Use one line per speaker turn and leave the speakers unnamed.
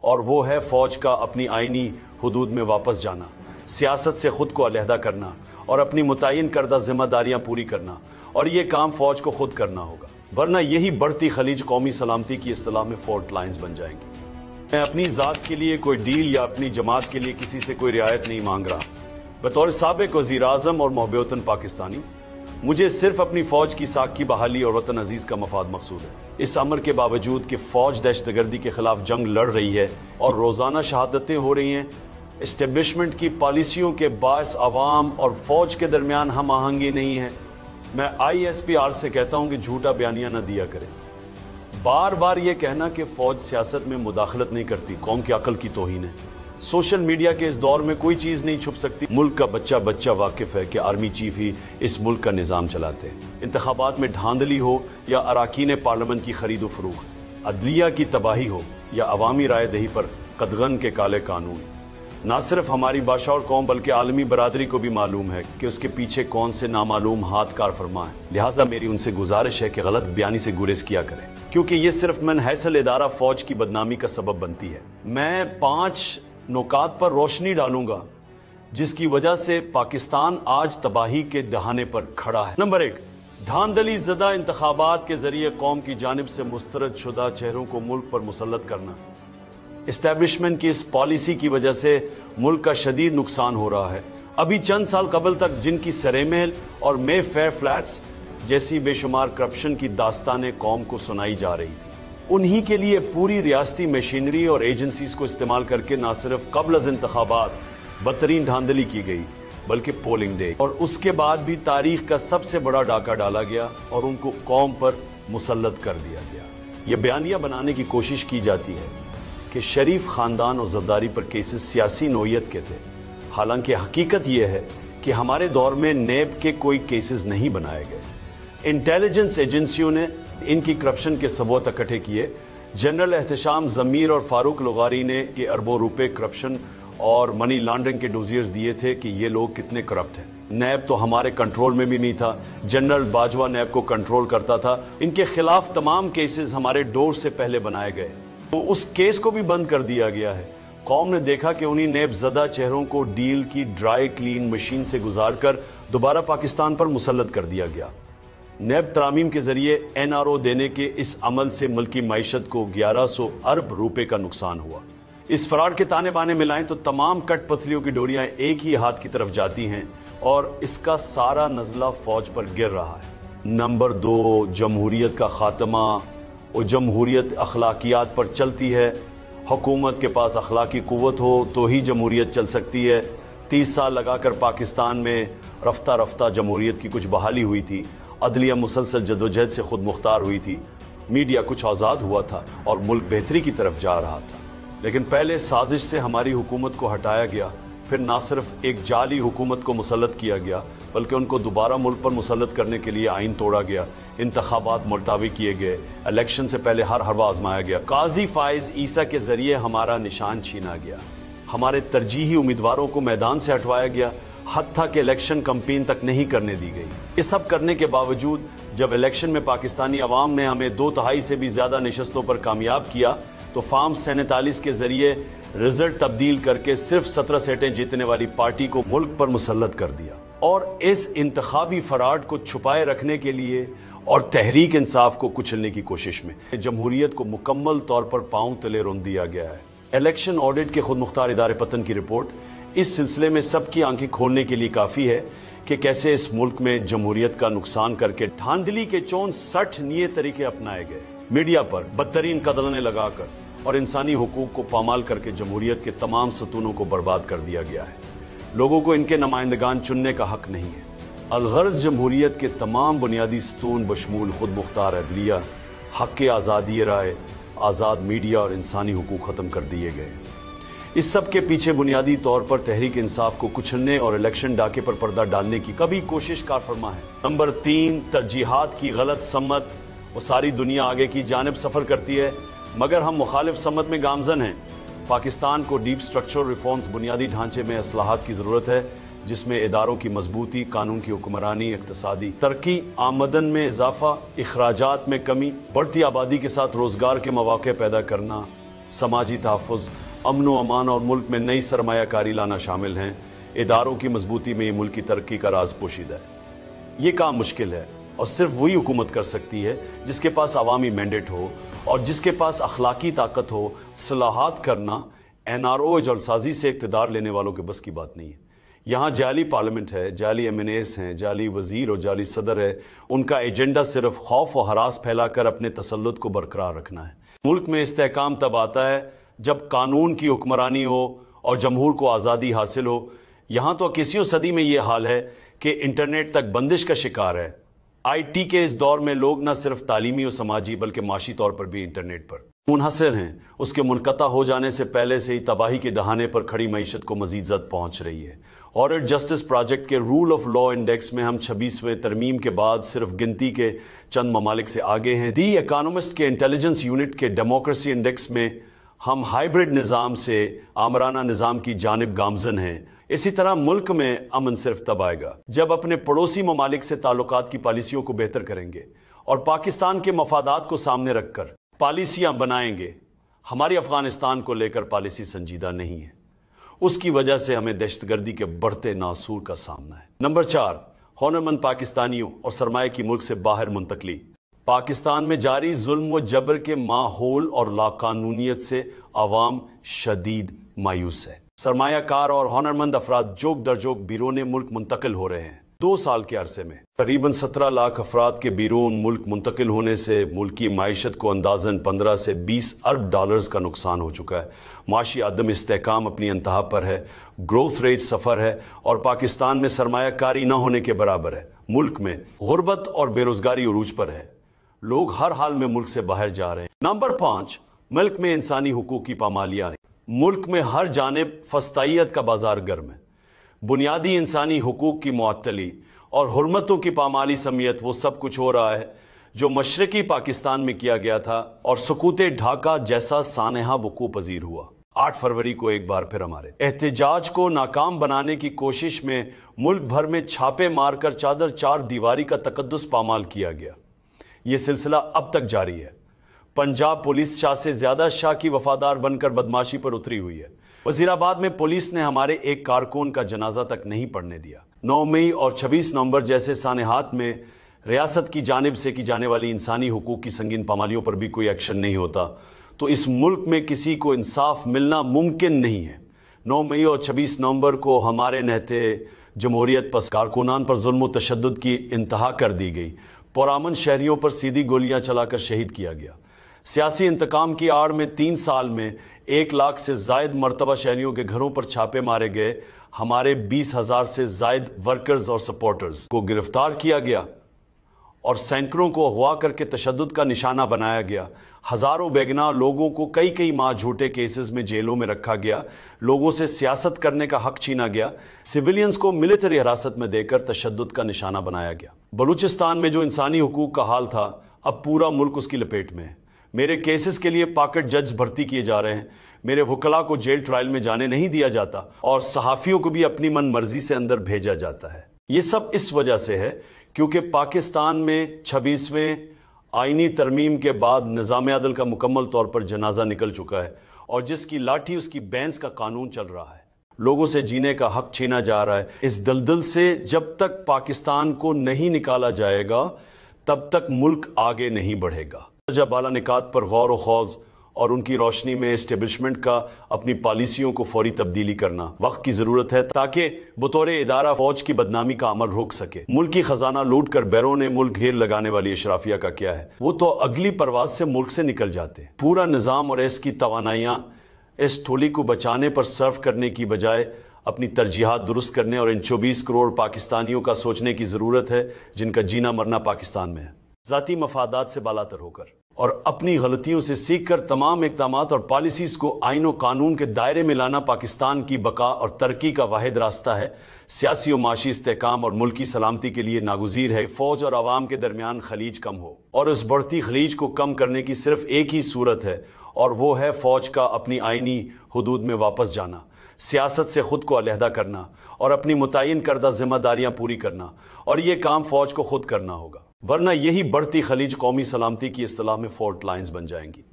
اور وہ ہے فوج کا اپنی آئینی حدود میں واپس جانا، سیاست سے خود کو علیحدہ کرنا اور اپنی متعین کردہ ذمہ داریاں پوری کرنا، اور یہ کام فوج کو خود کرنا ہوگا، ورنہ یہی بڑھتی خلیج قومی سلامتی کی اصطلاح میں فورٹ لائنز بن جائیں گی۔ میں اپنی ذات کے لیے کوئی ڈیل یا اپنی جماعت کے لیے کسی سے کوئی رعایت نہیں مانگ رہا۔ بطور سابق وزیر اعظم اور محب وطن پاکستانی، مجھے صرف اپنی فوج کی ساکھ کی بحالی اور وطن عزیز کا مفاد مقصود ہے۔ اس امر کے باوجود کہ فوج دہشت گردی کے خلاف جنگ لڑ رہی ہے اور روزانہ شہادتیں ہو رہی ہیں، اسٹیبلشمنٹ کی پالیسیوں کے باعث عوام اور فوج کے درمیان ہم آہنگی نہیں ہے۔ میں ISPR سے کہتا ہوں کہ جھوٹا بیانیہ نہ دیا کریں۔ بار بار یہ کہنا کہ فوج سیاست میں مداخلت نہیں کرتی قوم کی عقل کی توہین ہے۔ سوشل میڈیا کے اس دور میں کوئی چیز نہیں چھپ سکتی۔ ملک کا بچہ واقف ہے کہ آرمی چیف ہی اس ملک کا نظام چلاتے ہیں۔ انتخابات میں دھاندلی ہو یا اراکین پارلیمنٹ کی خرید و فروخت، عدلیہ کی تباہی ہو یا عوامی رائے دہی پر قدغن کے کالے قانون، نہ صرف ہماری بادشاہ اور قوم بلکہ عالمی برادری کو بھی معلوم ہے کہ اس کے پیچھے کون سے نامعلوم ہاتھ کار فرما ہے۔ لہٰذا میری ان سے گزارش ہے کہ غلط بیانی سے گریز کیا کریں، کیونکہ یہ صرف من حیث ادارہ فوج کی بدنامی کا سبب بنتی ہے۔ میں 5 نکات پر روشنی ڈالوں گا جس کی وجہ سے پاکستان آج تباہی کے دہانے پر کھڑا ہے۔ نمبر 1، دھاندلی زدہ انتخابات کے ذریعے قوم کی جانب سے مسترد شدہ چہروں کو ملک پر مسلط کرنا۔ اسٹیبلشمنٹ کی اس پالیسی کی وجہ سے ملک کا شدید نقصان ہو رہا ہے۔ ابھی چند سال قبل تک جن کی سرے محل اور مے فیئر فلیٹس جیسی بے شمار کرپشن کی داستانیں قوم کو سنائی جا رہی تھی، انہی کے لیے پوری ریاستی مشینری اور ایجنسیز کو استعمال کر کے نہ صرف قبل از انتخابات بدترین دھاندلی کی گئی بلکہ پولنگ ڈے اور اس کے بعد بھی تاریخ کا سب سے بڑا ڈاکہ ڈالا گیا اور ان کو قوم پر مسلط کر دیا گیا۔ یہ بیانیہ بنانے کی کوشش کی جاتی ہے کہ شریف خاندان اور زرداری پر کیسز سیاسی نوعیت کے تھے، حالانکہ حقیقت یہ ہے کہ ہمارے دور میں نیب کے کوئی کیسز نہیں بنائے گئے۔ انٹیلیجنس ایجنسیوں نے ان کی کرپشن کے ثبوت اکٹھے کیے۔ جنرل احتشام ضمیر اور فاروق لغاری نے کہ اربوں روپے کرپشن اور منی لانڈرنگ کے ڈوزیئرز دیے تھے کہ یہ لوگ کتنے کرپٹ ہیں۔ نیب تو ہمارے کنٹرول میں بھی نہیں تھا، جنرل باجوہ نیب کو کنٹرول کرتا تھا۔ ان کے خلاف تمام کیسز ہمارے ڈور سے پہلے بنائے گئے، تو اس کیس کو بھی بند کر دیا گیا ہے۔ قوم نے دیکھا کہ انہی نیب زدہ چہروں کو ڈیل کی ڈرائی کلین مشین سے گزار کر دوبارہ پاکستان پر مسلط کر دیا گیا۔ نیب ترامیم کے ذریعے NRO دینے کے اس عمل سے ملکی معیشت کو 1100 ارب روپے کا نقصان ہوا۔ اس فراڈ کے تانے بانے ملائیں تو تمام کٹ پتلیوں کی ڈوریاں ایک ہی ہاتھ کی طرف جاتی ہیں اور اس کا سارا نزلہ فوج پر گر رہا ہے۔ نمبر 2، جمہوریت کا خاتمہ۔ اور جمہوریت اخلاقیات پر چلتی ہے۔ حکومت کے پاس اخلاقی قوت ہو تو ہی جمہوریت چل سکتی ہے۔ 30 سال لگا کر پاکستان میں رفتہ رفتہ جمہوریت کی کچھ بحالی ہوئی تھی، عدلیہ مسلسل جدوجہد سے خود مختار ہوئی تھی، میڈیا کچھ آزاد ہوا تھا اور ملک بہتری کی طرف جا رہا تھا۔ لیکن پہلے سازش سے ہماری حکومت کو ہٹایا گیا، پھر نہ صرف ایک جعلی حکومت کو مسلط کیا گیا بلکہ ان کو دوبارہ ملک پر مسلط کرنے کے لیے آئین توڑا گیا، انتخابات ملتوی کیے گئے، الیکشن سے پہلے ہر حربہ آزمایا گیا، قاضی فائز عیسیٰ کے ذریعے ہمارا نشان چھینا گیا، ہمارے ترجیحی امیدواروں کو میدان سے ہٹوایا گیا، حتیٰ کہ الیکشن کمپین تک نہیں کرنے دی گئی۔ یہ سب کرنے کے باوجود جب الیکشن میں پاکستانی عوام نے ہمیں 2/3 سے بھی زیادہ نشستوں پر کامیاب کیا تو فارم 47 کے ذریعے رزلٹ تبدیل کر کے صرف 17 سیٹیں جیتنے والی پارٹی کو ملک پر مسلط کر دیا۔ اور اس انتخابی فراڈ کو چھپائے رکھنے کے لیے اور تحریک انصاف کو کچلنے کی کوشش میں جمہوریت کو مکمل طور پر پاؤں تلے رون دیا گیا ہے۔ الیکشن آڈٹ کے خود مختار ادارے پتن کی رپورٹ اس سلسلے میں سب کی آنکھیں کھولنے کے لیے کافی ہے کہ کیسے اس ملک میں جمہوریت کا نقصان کر کے دھاندلی کے 64 نئے طریقے اپنائے گئے، میڈیا پر بدترین قدغنیں لگا کر اور انسانی حقوق کو پامال کر کے جمہوریت کے تمام ستونوں کو برباد کر دیا گیا ہے۔ لوگوں کو ان کے نمائندگان چننے کا حق نہیں ہے۔ الغرض جمہوریت کے تمام بنیادی ستون بشمول خود مختار عدلیہ، حق آزادی رائے، آزاد میڈیا اور انسانی حقوق ختم کر دیے گئے۔ اس سب کے پیچھے بنیادی طور پر تحریک انصاف کو کچلنے اور الیکشن ڈاکے پر پردہ ڈالنے کی کبھی کوشش کار فرما ہے۔ نمبر 3، ترجیحات کی غلط سمت۔ وہ ساری دنیا آگے کی جانب سفر کرتی ہے مگر ہم مخالف سمت میں گامزن ہیں۔ پاکستان کو ڈیپ سٹرکچر ریفارمز، بنیادی ڈھانچے میں اصلاحات کی ضرورت ہے جس میں اداروں کی مضبوطی، قانون کی حکمرانی، اقتصادی ترقی، آمدن میں اضافہ، اخراجات میں کمی، بڑھتی آبادی کے ساتھ روزگار کے مواقع پیدا کرنا، समाजी तहफ़्फ़ुज़, अमन व अमान और मुल्क में नई सरमाया कारी लाना शामिल हैं। इदारों की मजबूती में मुल्क की तरक्की का राज पोशीदा है। ये काम मुश्किल है और सिर्फ वही हुकूमत कर सकती है जिसके पास अवामी मैंडेट हो और जिसके पास अखलाकी ताकत हो। इस्लाहात करना NRO जलसाजी से इक़्तिदार लेने वालों के बस की बात नहीं है। यहाँ जाली पार्लियामेंट है, जाली MNAs हैं, जाली वजीर और जाली सदर है। उनका एजेंडा सिर्फ खौफ और हरास फैलाकर अपने तसल्लुत को बरकरार रखना है। मुल्क में इस्तेहकाम तब आता है जब कानून की हुक्मरानी हो और जमहूर को आज़ादी हासिल हो। यहाँ तो 21वीं सदी में ये हाल है कि इंटरनेट तक बंदिश का शिकार है। IT के इस दौर में लोग न सिर्फ तालीमी और समाजी बल्कि माशी तौर पर भी इंटरनेट पर मुनहसर हैं। उसके मुनक़ता हो जाने से पहले से ही तबाही के दहाने पर खड़ी मईशत को मजीद जद पहुँच रही है। ऑर्डर जस्टिस प्रोजेक्ट के रूल ऑफ लॉ इंडेक्स में हम 26वें तरमीम के बाद सिर्फ गिनती के चंद ममालिक से आगे हैं। दी इकोनॉमिस्ट के इंटेलिजेंस यूनिट के डेमोक्रेसी इंडेक्स में हम हाइब्रिड निज़ाम से आमराना निज़ाम की जानिब गामजन हैं। इसी तरह मुल्क में अमन सिर्फ तब आएगा जब अपने पड़ोसी ममालिक से ताल्लुकात की पॉलिसियों को बेहतर करेंगे और पाकिस्तान के मफादात को सामने रखकर पॉलिसियां बनाएंगे। हमारी अफगानिस्तान को लेकर पॉलिसी संजीदा नहीं है, उसकी वजह से हमें दहशतगर्दी के बढ़ते नासूर का सामना है। नंबर 4, हुनरमंद पाकिस्तानियों और सरमाए की मुल्क से बाहर मुंतकली। पाकिस्तान में जारी जुल्म व जबर के माहौल और लाकानूनियत से अवाम शदीद मायूस है। सरमायाकार और हुनरमंद अफराद जोक दर जोक बिरून मुल्क मुंतकिल हो रहे हैं। 2 साल के अरसे में करीबन 17 लाख अफराद के बिरून मुल्क मुंतकिल होने से मुल्क की माइशत को अंदाजन 15 से 20 अरब डॉलर्स का नुकसान हो चुका है। माशी अदम इस्तेहकाम अपनी इंतहा पर है, ग्रोथ रेट सफ़र है और पाकिस्तान में सरमायाकारी न होने के बराबर है। मुल्क में गुर्बत और बेरोजगारी उरूज पर है। लोग हर हाल में मुल्क से बाहर जा रहे हैं। नंबर 5, मुल्क में इंसानी हुकूक की पामालियाँ। मुल्क में हर जानिब फस्तायत का बाजार गर्म है। बुनियादी इंसानी हुकूक की मुअत्तली और हुर्मतों की पामाली समेत वो सब कुछ हो रहा है जो मशरकी पाकिस्तान में किया गया था और सुकूते ढाका जैसा सानहा वकू पजीर हुआ। 8 फरवरी को एक बार फिर हमारे एहतजाज को नाकाम बनाने की कोशिश में मुल्क भर में छापे मारकर चादर 4 दीवारी का तकद्दुस पामाल किया गया। ये सिलसिला अब तक जारी है। पंजाब पुलिस शाह से ज्यादा शाह की वफादार बनकर बदमाशी पर उतरी हुई है। वजीराबाद में पुलिस ने हमारे एक कारकुन का जनाजा तक नहीं पड़ने दिया। 9 मई और 26 नवंबर जैसे सानेहात में रियासत की जानिब से की जाने वाली इंसानी हुकूक की संगीन पामालियों पर भी कोई एक्शन नहीं होता तो इस मुल्क में किसी को इंसाफ मिलना मुमकिन नहीं है। 9 मई और 26 नवंबर को हमारे नहते जमहूरियत पस कारकुनान पर जुल्म व तशद्दुद की इंतहा कर दी गई। पुरामन शहरियों पर सीधी गोलियां चलाकर शहीद किया गया। सियासी इंतकाम की आड़ में 3 साल में 1 लाख से जायद मरतबा शहरियों के घरों पर छापे मारे गए। हमारे 20,000 से जायद वर्कर्स और सपोर्टर्स को गिरफ्तार किया गया और सैकड़ों को अगवा करके तशद्दुद का निशाना बनाया गया। हजारों बेगुनाह लोगों को कई माह झूठे केसेस में जेलों में रखा गया। लोगों से सियासत करने का हक छीना गया। सिविलियंस को मिलिट्री हिरासत में देकर तशद्दुद का निशाना बनाया गया। बलूचिस्तान में जो इंसानी हुकूक का हाल था अब पूरा मुल्क उसकी लपेट में है। मेरे केसेस के लिए पॉकेट जज भर्ती किए जा रहे हैं। मेरे वकला को जेल ट्रायल में जाने नहीं दिया जाता और सहाफ़ियों को भी अपनी मन मर्जी से अंदर भेजा जाता है। ये सब इस वजह से है क्योंकि पाकिस्तान में 26वें आईनी तरमीम के बाद निज़ाम अदल का मुकम्मल तौर पर जनाजा निकल चुका है और जिसकी लाठी उसकी बैंस का कानून चल रहा है। लोगों से जीने का हक छीना जा रहा है। इस दलदल से जब तक पाकिस्तान को नहीं निकाला जाएगा तब तक मुल्क आगे नहीं बढ़ेगा। जब बाला निकात पर गौर व खौज और उनकी रोशनी में एस्टेब्लिशमेंट का अपनी पॉलिसियों को फौरी तब्दीली करना वक्त की जरूरत है ताकि बतौर इदारा फौज की बदनामी का अमल रोक सके। मुल्क की खजाना लूट कर बैरून मुल्क घेर लगाने वाली अशराफिया का क्या है? वो तो अगली परवाज से मुल्क से निकल जाते हैं। पूरा निज़ाम और इसकी तवानाइयाँ इस ठोली को बचाने पर सर्व करने की बजाय अपनी तरजीहात दुरुस्त करने और इन 24 करोड़ पाकिस्तानियों का सोचने की जरूरत है जिनका जीना मरना पाकिस्तान में है। ज़ाती मफादात से बालातर होकर और अपनी गलतियों से सीख कर तमाम इक़दामात और पॉलिसीज को आइन और कानून के दायरे में लाना पाकिस्तान की बका और तरक्की का वाहिद रास्ता है। सियासी और माशी इस्तेहकाम और मुल्की सलामती के लिए नागुज़ीर है फौज और आवाम के दरमियान खलीज कम हो और उस बढ़ती खलीज को कम करने की सिर्फ एक ही सूरत है और वो है फौज का अपनी आइनी हुदूद में वापस जाना, सियासत से खुद को अलहदा करना और अपनी मुतय्यन करदा जिम्मेदारियां पूरी करना। और ये काम फौज को खुद करना होगा वरना यही बढ़ती खलीज कौमी सलामती की इस्तिलाह में फॉल्ट लाइन्स बन जाएंगी।